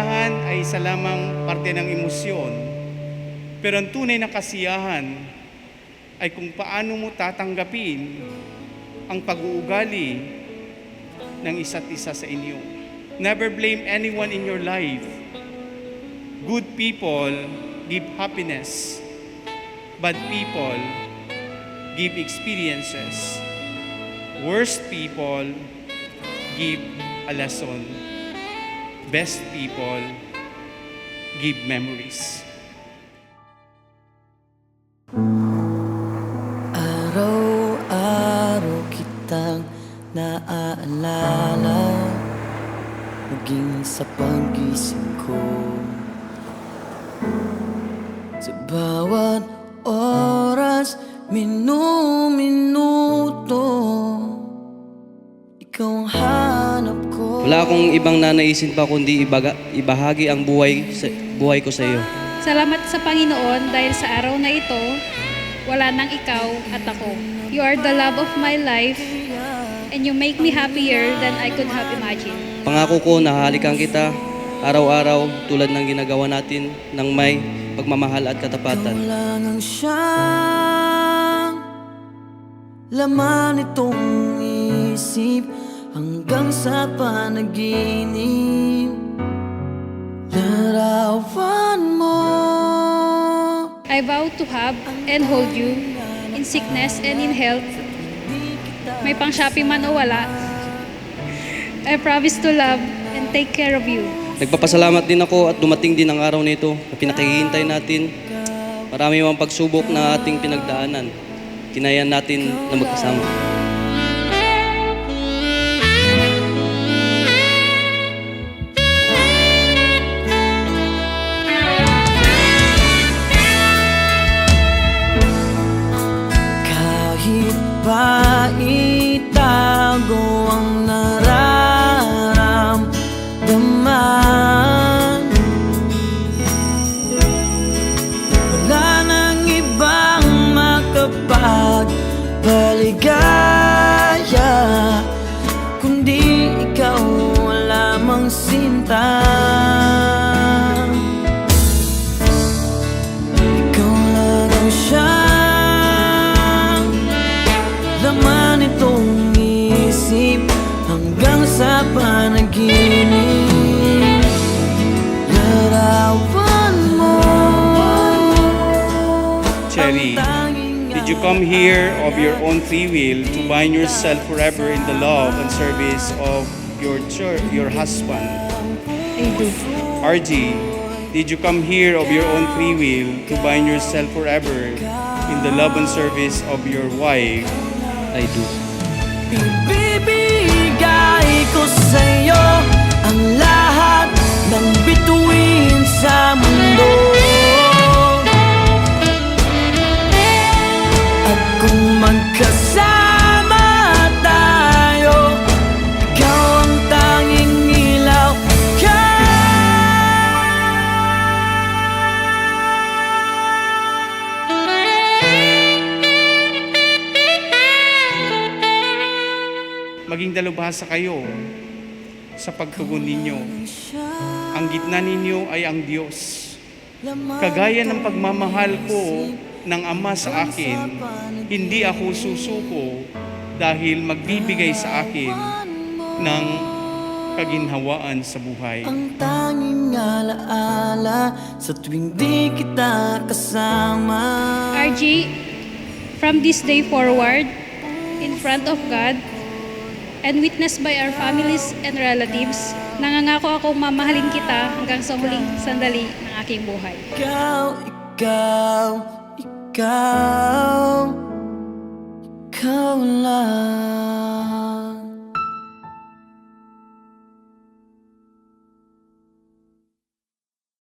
kasiyahan ay isa lamang parte ng emosyon. Pero ang tunay na kasiyahan ay kung paano mo tatanggapin ang pag-uugali ng isa't isa sa inyo. Never blame anyone in your life. Good people give happiness. Bad people give experiences. Worst people give a lesson. Best people give memories. Araw-araw kitang naaalala, maging sa paggising ko. Sa bawat oras, minuto, ikaw ang hanap ko. Wala akong ibang nanaisin pa kundi ibahagi ang buhay ko sa iyo. Salamat sa Panginoon dahil sa araw na ito, wala nang ikaw at ako. You are the love of my life and you make me happier than I could have imagined. Pangako ko na hahalikan kita araw-araw tulad ng ginagawa natin ng may pagmamahal at katapatan. Ikaw lang ang siyang laman itong isip hanggang sa panaginip. Larawan mo. I vow to have and hold you in sickness and in health. May pang shopping man o wala. I promise to love and take care of you. Nagpapasalamat din ako at dumating din ang araw nito na pinakihintay natin. Marami mang pagsubok na ating pinagdaanan. Kinayan natin na magkasama. Kahit pa itago ang nararamdaman, wala nang ibang makapagpaligaya kundi ikaw lamang, sinta. Ikaw lang ang siyang laman itong isip hanggang sa panaginip. Larawan mo. Cherry, did you come here of your own free will to bind yourself forever in the love and service of your husband? I do. RG, did you come here of your own free will to bind yourself forever in the love and service of your wife? I do. Ibibigay ko sa'yo ang lahat ng bituin sa mundo. At kung magkasama tayo, ikaw ang tanging ilaw. Maging dalubhasa kayo sa pagtugon ninyo. Ang gitna ninyo ay ang Diyos. Kagaya ng pagmamahal ko ng Ama sa akin, hindi ako susuko dahil magbibigay sa akin ng kaginhawaan sa buhay. Ang tanging alaala sa tuwing di kita kasama. RG, from this day forward, in front of God, and witnessed by our families and relatives, nangangako akong mamahalin kita hanggang sa huling sandali ng aking buhay. Ikaw lang.